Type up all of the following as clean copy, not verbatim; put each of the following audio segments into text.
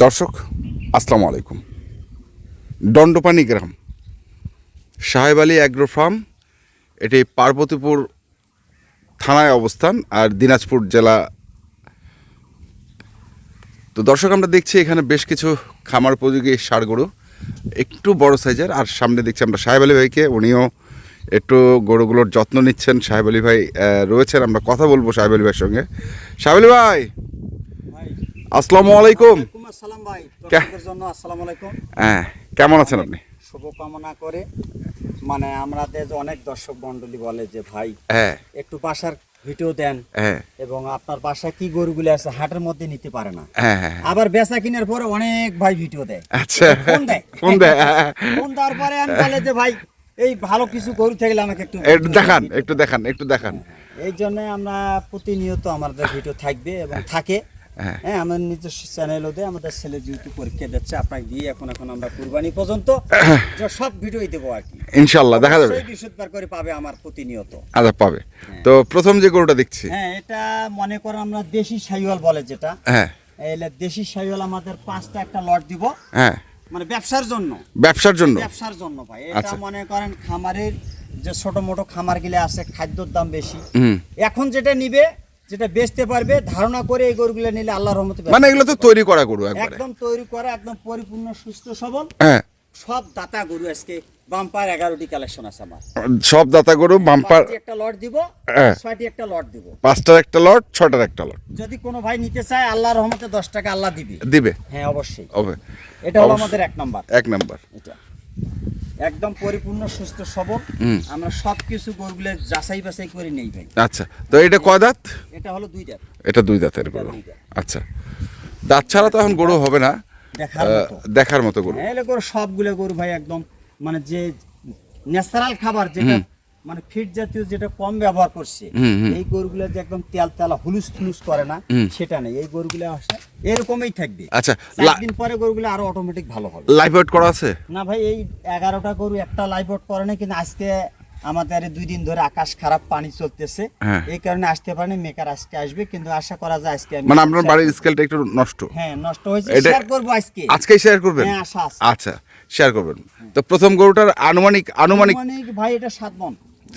দর্শক আসসালামু আলাইকুম। দণ্ডপানি গ্রাম, সাহেব আলী অ্যাগ্রো ফার্ম, এটি পার্বতীপুর থানায় অবস্থান আর দিনাজপুর জেলা। তো দর্শক, আমরা দেখছি এখানে বেশ কিছু খামার উপযোগী ষাঁড় গরু, একটু বড় সাইজের। আর সামনে দেখছি আমরা সাহেব আলী ভাইকে, উনিও একটু গরুগুলোর যত্ন নিচ্ছেন। সাহেব আলী ভাই রয়েছেন, আমরা কথা বলবো সাহেব আলী ভাইয়ের সঙ্গে। সাহেব আলী ভাই, আসসালামু আলাইকুম। আসসালাম ভাই, দর্শকদের জন্য আসসালামু আলাইকুম। হ্যাঁ, কেমন আছেন আপনি? শুভকামনা করে মানে আমাদের অনেক দর্শক মণ্ডলী বলে যে ভাই হ্যাঁ একটু বাসার ভিডিও দেন, হ্যাঁ এবং আপনার বাসা কি গরুগুলো আছে হাটের মধ্যে নিতে পারে না, হ্যাঁ হ্যাঁ আবার বেচা কিনার পরে অনেক ভাই ভিডিও দেয়। আচ্ছা, ফোন দেয় ফোন দেয়। ফোন দেওয়ার পরে আমি বলে যে ভাই এই ভালো কিছু গরু থাকলে আমাকে একটু দেখান, একটু দেখান। এই জন্য আমরা প্রতিনিয়ত আমাদের ভিডিও থাকবে এবং থাকে। হ্যাঁ, আমাদের নিজস্ব চ্যানেলও দেয়, আমাদের ছেলে যেহেতু পরীক্ষা দিচ্ছে আপনাকে দিয়ে এখন আমরা কুরবানি পর্যন্ত সব ভিডিওই দেবো আর কি। ইনশাআল্লাহ দেখা যাবে, বৃহস্পতিবার করে পাবে আমার প্রতিনিয়ত। আচ্ছা, পাবে। তো প্রথম যে গরুটা দেখছি, হ্যাঁ, এটা মনে করো আমরা দেশি শাহিওয়াল বলে যেটা। হ্যাঁ, এই দেশি শাহিওয়াল আমাদের 5টা একটা লট দিব। হ্যাঁ, মানে ব্যবসার জন্য ভাই। এটা মনে করেন খামারের যে ছোট মোটো খামার গিলে আছে, খাদ্যর দাম বেশি, এখন যেটা নিবে যেটা বেচতে পারবে ধারণা করে এই গরুগুলো নিলে আল্লাহর রহমতে, মানে এগুলো তো তৈরি করা গরু, একদম তৈরি করা, একদম পরিপূর্ণ সুস্থ সবল। হ্যাঁ, সব দাতা গরু। আজকে বাম্পার 11টি কালেকশন আছে আমার। সব দাতা গরু বাম্পার। একটা লট দিব, 6টি একটা লট দিব, 5টার একটা লট, 6টার একটা লট। যদি কোনো ভাই নিতে চায় আল্লাহর রহমতে 10 টাকা আল্লাহ দিবে। হ্যাঁ, অবশ্যই। এটা হলো আমাদের এক নাম্বার। এটা একদম পরিপূর্ণ সুস্থ সবল। আমরা সবকিছু গরুগুলো যাচাই বাছাই করে নেই ভাই। আচ্ছা, তো এটা কয় দাঁত? এটা হলো 2 দাঁত। এটা 2 দাঁতের গরু। আচ্ছা, দাঁত ছাড়া তো এখন গরু হবে না, দেখার মতো গরু। এলে গরু সবগুলো গরু ভাই একদম মানে যে ন্যাচারাল খাবার, যেটা মানে ফিড জাতীয় যেটা কম ব্যবহার করছে, এই গরুগুলো যে একদম তেলা হুলুস থুলুস করে না সেটা নেই। এই গরুগুলো আসে এরকমই থাকবে। আচ্ছা, 4 দিন পরে গরুগুলো আরো অটোমেটিক ভালো হবে। লাইভ ওয়েট করা আছে না ভাই, এই 11টা গরু একটা লাইভ ওয়েট করে না, কিন্তু আজকে আমাদের 2 দিন ধরে আকাশ খারাপ, পানি চলতেছে, এই কারণে আসতে পারেনি। মেকার আজকে আসবে, কিন্তু আশা করা যায় আজকে। মানে আপনার বাড়ির স্কেলটা একটু নষ্ট? হ্যাঁ, নষ্ট হয়েছে। শেয়ার করব আজকেই শেয়ার করবেন? হ্যাঁ, আশা আছে। আচ্ছা, শেয়ার করবেন। তো প্রথম গরুটার আনুমানিক ভাই এটা 7 মণ।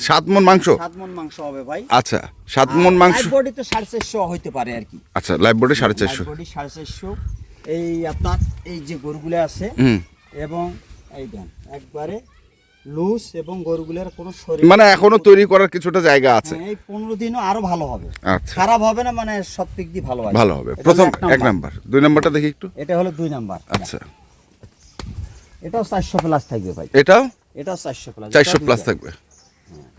7 মণ মাংস? 7 মণ মাংস হবে ভাই। আচ্ছা, 7 মণ মাংস। লাইভ বডি তো 450 হইতে পারে আর কি। আচ্ছা, লাইভ বডি 450। বডি 450। এই আপনার এই যে গরুগুলো আছে, এবং এই দেন একবারে লুজ, এবং গরুগুলোর কোনো শরীর মানে এখনো তৈরি করার কিছুটা জায়গা আছে। এই 15 দিনও আরো ভালো হবে। আচ্ছা, খারাপ হবে না, মানে সব দিক দিয়ে ভালো হবে। প্রথম 1 নাম্বার। 2 নাম্বারটা দেখি একটু। এটা হলো 2 নাম্বার। আচ্ছা, এটাও 400 প্লাস থাকবে ভাই। এটাও 400 প্লাস। 400 প্লাস থাকবে।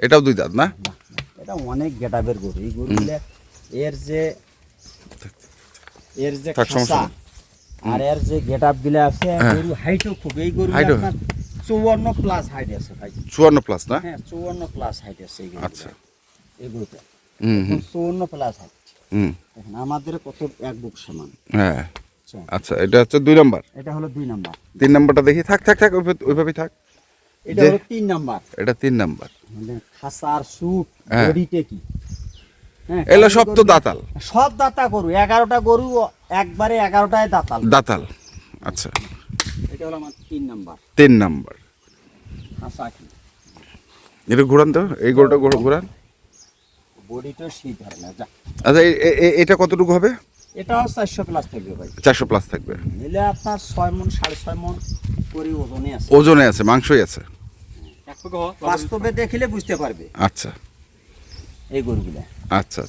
এটাও 2 দাঁত না? এটা অনেক গেটাবের গরু। এই গরুগুলো এর যে খাসা আর এর যে গেটআপ গুলো আছে, গরু হাইটও খুব। এই গরু আপনার 54 প্লাস হাইট আছে ভাই। 54 প্লাস না? হ্যাঁ, 54 প্লাস হাইট আছে এই গরু। আচ্ছা, এই গরুটা 54 প্লাস হাইট। এখন আমাদের কত এক বুক সমান। হ্যাঁ, আচ্ছা, এটা হচ্ছে 2 নাম্বার। এটা হলো 2 নাম্বার। 3 নাম্বারটা দেখি। থাক ওইভাবেই থাক। এটা হলো 3 নাম্বার। এটা 3 নাম্বার। মানে খাসার সুট বডিতে কি, হ্যাঁ, এলা সব তো দাতাল, সব দাতা গরু। 11টা গরু একবারে 11টায় দাতাল। আচ্ছা, এটা হলো আমার 3 নাম্বার। 3 নাম্বার। খাসা কি এটা ঘুরান তো, এই গরুটা ঘুরান। বডিটা শীত ধরে না যা। আচ্ছা, এটা কতটুকু হবে? এটাও 400 প্লাস থাকবে ভাই। 400 প্লাস থাকবে। নিলে আপনার 6 মণ 6.5 মণ করে ওজনে আছে, মাংসই আছে। বাস্তবে দেখলে বুঝতে পারবে। আচ্ছা, এই গরুগুলা। আচ্ছা,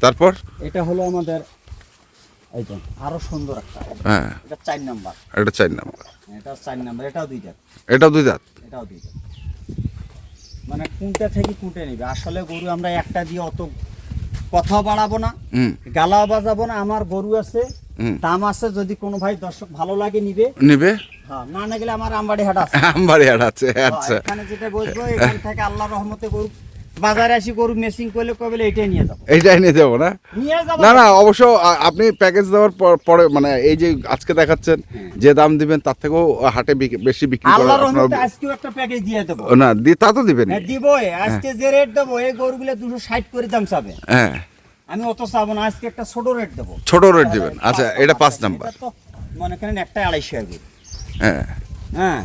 তারপর এটা হলো আমাদের এই যে আরো সুন্দর একটা। হ্যাঁ, এটা 4 নাম্বার। এটা 4 নাম্বার। এটা 4 নাম্বার। এটাও 2 দাঁত। এটাও 2 দাঁত। মানে কোনটা থেকে কোনটা নিবে। আসলে গরু আমরা একটা দিয়ে অত কথা বাড়াবো না, গালাও বাজাবো না। আমার গরু আছে, দাম আছে। যদি কোনো ভাই দর্শক ভালো লাগে নিবে। হ্যাঁ, না গেলে আমার আমবাড়ি হাট আছে। আচ্ছা, এখানে যেটা বসবো, এখান থেকে আল্লাহর রহমতে গরু বাজারে আসি, গরু মেসিং করলে কবে এটাই নিয়ে যাবো না? না, অবশ্য আপনি প্যাকেজ দেওয়ার পরে মানে এই যে আজকে দেখাচ্ছেন, যে দাম দিবেন তার থেকেও হাটে বেশি বিক্রি করার। আল্লাহর রহমতে আজকেও একটা প্যাকেজ দিয়ে দেব। না, তা তো দিবেন। হ্যাঁ, দিবই। আজকে যে রেট দেবো, এই গরুগুলো 260 করে দাম চাবে। হ্যাঁ, আমি অত চাবো না। আজকে একটা ছোট রেট দেবো। ছোট রেট দিবেন। আচ্ছা, এটা 5 নাম্বার। মনে করেন একটা 250 গরু। হ্যাঁ হ্যাঁ,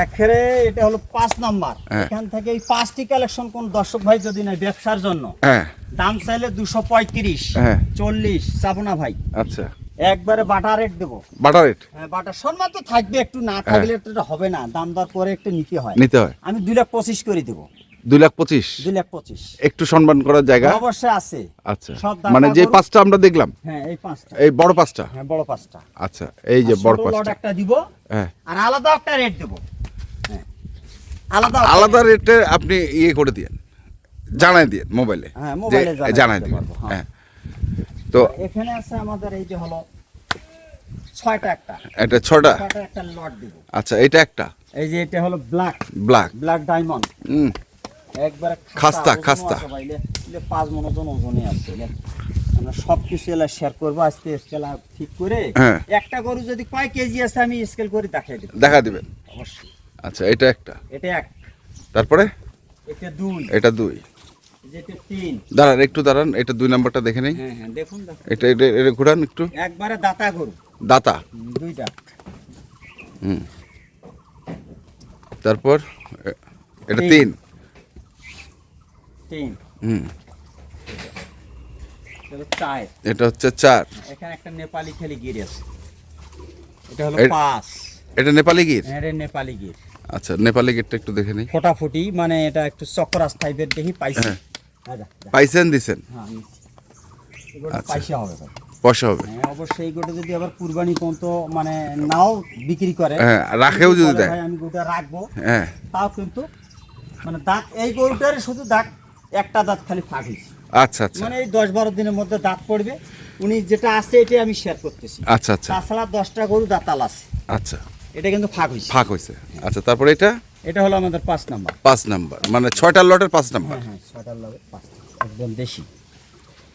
একেবারে এটা হলো 5 নাম্বার। হ্যাঁ। এখান থেকে এই 5টি কালেকশন কোন দর্শক ভাই যদি নেয় ব্যবসার জন্য, হ্যাঁ দাম চাইলে 235, হ্যাঁ 40 চাবো না ভাই, আচ্ছা একবারে বাটা রেট দেবো। বাটার রেট হ্যাঁ, বাটা সম্মান তো থাকবে, একটু না থাকলে তো এটা হবে না, দাম দর করে একটু নিতে হয়। নিতে হয়। আমি 2,25,000 করে দেবো। 2,25,000 2,25,000 একটু সম্মান করার জায়গা অবশ্যই আছে। আচ্ছা, সব মানে দাতা যে গরু- 5টা আমরা দেখলাম, হ্যাঁ, এই 5টা, এই বড় 5টা, হ্যাঁ বড় 5টা, আচ্ছা এই যে আর বড় ছোট লট 5টা, একটা দিব, হ্যাঁ আর আলাদা একটা রেট দেবো। হ্যাঁ, আলাদা আলাদা রেটে আপনি ইয়ে করে দিয়েন, জানাই দিয়েন মোবাইলে, হ্যাঁ, মোবাইলে যে জানাই দিতে দিন। পারবো, হ্যাঁ। হ্যাঁ তো এখানে আছে আমাদের এই যে হলো 6টা, একটা এটা 6টা, 6টা একটা লট দিব। আচ্ছা এটা একটা এই যে এটা হলো ব্ল্যাক ব্ল্যাক, ডায়মন্ড, হুম একবারে খাস্তা, ওজনও খাস্তা। আছে ভাই, 5 মণ ওজনই আছে। আমরা সব কিছু এলা শেয়ার করবো আজকে, স্কেল ঠিক করে। হ্যাঁ। একটা গরু যদি কয় কেজি আছে আমি স্কেল করে দেখাই দেব, দেখা দিবেন। অবশ্যই। আচ্ছা এটা একটা, এটা 1, তারপরে এটা 2, এটা 2, যেটা 3। দাঁড়ান একটু দাঁড়ান, এটা 2 নাম্বারটা দেখে নেই। হ্যাঁ হ্যাঁ, দেখুন দেখুন, এটা এটা এটা ঘুরান একটু, একবারে দাতা গরু, দাতা, 2টা। হুম তারপর এটা 3, 3, হুম এটা 4। এটা হচ্ছে 4, এখানে একটা নেপালি খেলি গির আছে, এটা হলো এ- 5। এটা নেপালি গির, হ্যাঁ, এটা নেপালি গির, আচ্ছা নেপালি গিরটা একটু দেখে নেই। ফোটাফুটি, মানে এটা একটু চক্রাস টাইপের দেখি পাইছি। হ্যাঁ। হ্যাঁ, যা, যা। পাইছেন দিছেন, হ্যাঁ, নিচ্ছি। এগুলো আচ্ছা। পয়সা হবে ভাই। পয়সা হবে, হ্যাঁ, অবশ্যই এই গোটা যদি আবার কুরবানি পর্যন্ত মানে নাও বিক্রি করে, হ্যাঁ, রাখেও যদি দেয়। ভাই আমি গোটা রাখবো, হ্যাঁ তাও কিন্তু মানে দাঁত এই গরুটার শুধু দাঁত একটা দাঁত খালি ফাঁক হয়েছে, আচ্ছা আচ্ছা মানে এই 10-12 দিনের মধ্যে দাঁত পড়বে। উনি যেটা আছে এটাই আমি শেয়ার করতেছি। আচ্ছা আচ্ছা তাছাড়া 10টা গরু দাঁতাল আছে, আচ্ছা এটা কিন্তু ফাঁক হয়েছে। ফাঁক হয়েছে। আচ্ছা তারপরে এটা এটা হলো আমাদের 5 নাম্বার। 5 নাম্বার, মানে 6টা লটের 5 নাম্বার, হ্যাঁ হ্যাঁ, 6টার লগে 5, একদম দেশি।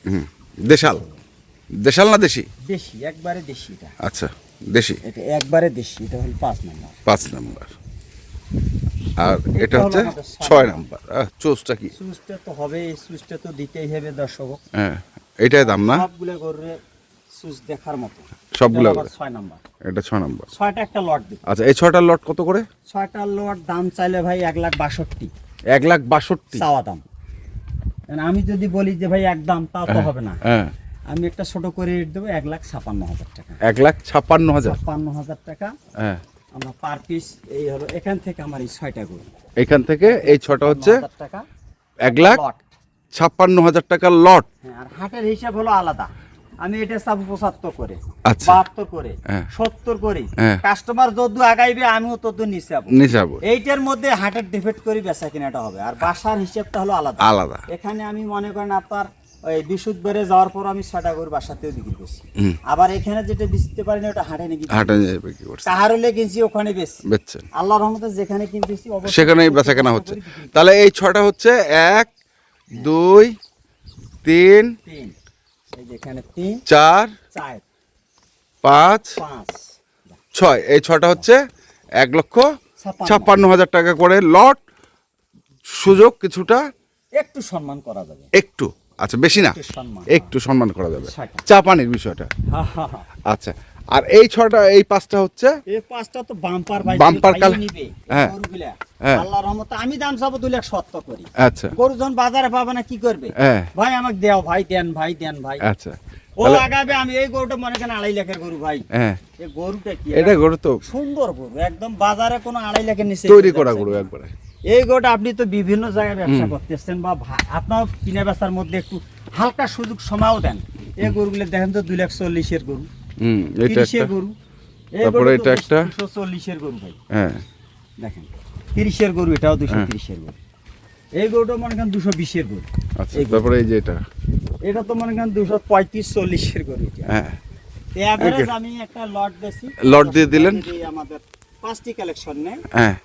হুম দেশাল, দেশাল না দেশি? দেশি, একবারে দেশি। এটা আচ্ছা দেশি, এটা একবারে দেশি, এটা হলো 5 নাম্বার। 5 নাম্বার, আর এটা এটা হলো হচ্ছে আমাদের 6 নাম্বার। চোষটা কি? সুইচটা তো হবে, এই সুইচটা তো দিতেই হবে দর্শক। হ্যাঁ এটাই দাম না? সবগুলো গরুরে সুইচ দেখার মতো, সবগুলো এটা আবার 6 নাম্বার। এটা 6 নাম্বার। 6টা একটা লট দিব। আচ্ছা এই 6টার লট কত করে? 6টার লট দাম চাইলে ভাই 1,62,000 1,62,000 চাওয়া দাম। মানে আমি যদি বলি যে ভাই একদম, তাও তো হবে না। হ্যাঁ আমি একটা ছোট করে রেট দেবো 1,56,000 টাকা। 1,56,000 56,000 টাকা হ্যাঁ আমরা পার পিস। এই হলো এখান থেকে আমার এই 6টা গরু, এখান থেকে এই 6টা হচ্ছে 56,000 টাকা 1,56,000 টাকার লট। হ্যাঁ, আর হাটের হিসাব হলো আলাদা। আমি এটা চাবো 75 করে, আচ্ছা। 72 করে, হ্যাঁ। 70 করে। হ্যাঁ। কাস্টমার যত আগাইবে আমিও তত নিচে যাবো। নিচাবো এইটার মধ্যে হাটের ডিফেক্ট করে বেচা কিনাটা হবে, আর বাসার হিসাবটা হলো আলাদা। আলাদা। এখানে আমি মনে করেন আপনার ওই বৃহস্পতিবারে যাওয়ার পর আমি 6টা গরু বাসাতেও বিক্রি করছি। হুম। আবার এখানে যেটা বেচতে পারি না ওটা হাটে নাকি হাটে নিয়ে বিক্রি করছে, কাহার হলে কিনছি ওখানে বেশি। বেচছেন, আল্লাহর রহমতে যেখানে কিনতেছি অবশ্যই সেখানেই বেচা কেনা হচ্ছে। তাহলে এই 6টা হচ্ছে 1 2 3 3, এই যেখানে 3 4 4 5 5 6, এই 6টা হচ্ছে 1,56,000 টাকা করে লট। সুযোগ কিছুটা একটু সম্মান করা যাবে, একটু, আচ্ছা বেশি না, একটু সম্মান। একটু সম্মান করা যাবে, 6টা। চা পানির বিষয়টা। হা, হা, হা। আচ্ছা আর এই 6টা, এই 5টা হচ্ছে এই 5টা তো বাম্পার ভাই, বাম্পার যে ভাই কাল- নিবে, হ্যাঁ। গরুগুলা। হ্যাঁ। আল্লাহর রহমতে আমি দাম চাবো 2,70,000 করি। আচ্ছা গরু যখন বাজারে পাবে না কি করবে? হ্যাঁ ভাই আমাকে দেও, ভাই দেন, ভাই দেন, ভাই। আচ্ছা ও তাহলে- আগাবে, আমি এই গরুটা মনে করেন 2.5 লাখের গরু ভাই। হ্যাঁ এই গরুটা কি এটা গরু তো সুন্দর গরু, একদম বাজারে কোনো 2.5 লাখের নিচে তৈরি করা গরু একবারে। এই গরুটা আপনি তো বিভিন্ন জায়গায় ব্যবসা করতেছেন বা আপনার কিনে বেচার মধ্যে একটু হালকা সুযোগ সময়ও দেন। এই গরুগুলো দেখেন তো 2,40,000 গরু, হুম এটা 30-এর একটা, গরু। এই তারপরে গরু তো এটা একটা। 240-এর গরু ভাই, হ্যাঁ দেখেন 30-এর গরু, এটাও 230-এর গরু। এই গরুটা মনে করেন 220-এর গরু। আচ্ছা এই গরু। তারপরে এই যে এটা, এটা তো মনে করেন 235-40-এর গরু। হ্যাঁ এভারেজ আমি একটা লট বেশি লট দিয়ে দিলেন। আমাদের 5টি কালেকশন নেই, হ্যাঁ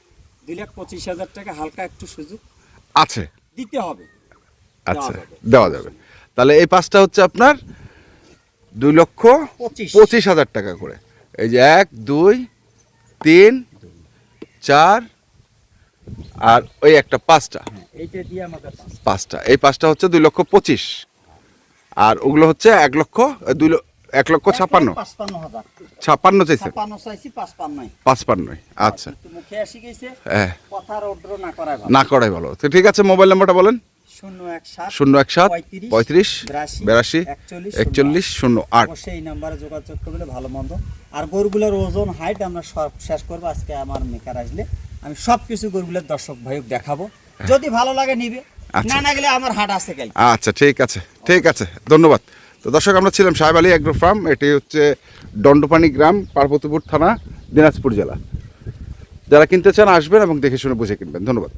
2,25,000 টাকা হালকা একটু সুযোগ আছে, দিতে হবে। আচ্ছা দেওয়া যাবে। দেওয়া যাবে। তাহলে এই 5টা হচ্ছে আপনার 2,25,000 টাকা করে। এই যে 1 2 3 4 আর ওই একটা 5টা, হ্যাঁ, এইটা দিয়ে আমাদের 5টা, এই 5টা হচ্ছে 2,25,000 আর ওগুলো হচ্ছে 1 লক্ষ 1,56,000 55,000 56 চাইছেন 56 চাইছি 55 55 আচ্ছা কিন্তু মুখে আসি গেছে হ্যাঁ কথা রৌদ্র না করাই ভালো না করাই ভালো তো ঠিক আছে মোবাইল নাম্বারটা বলেন 017 017 35 82 41 08 অবশ্যই এই নাম্বারে যোগাযোগ করলে ভালো মন্দ আর গরুগুলোর ওজন হাইট আমরা সব শেষ করবো আজকে আমার মেকার আসলে আমি সব কিছু গরুগুলোর দর্শক ভাইক দেখাবো যদি ভালো লাগে নিবে আচ্ছা। না গেলে আমার হাট আছে কাল আচ্ছা ঠিক আছে ধন্যবাদ তো দর্শক আমরা ছিলাম সাহেব আলী এগ্রো ফার্ম এটি হচ্ছে দণ্ডপানি গ্রাম পার্বতীপুর থানা দিনাজপুর জেলা যারা কিনতে চান আসবেন এবং দেখে শুনে বুঝে কিনবেন ধন্যবাদ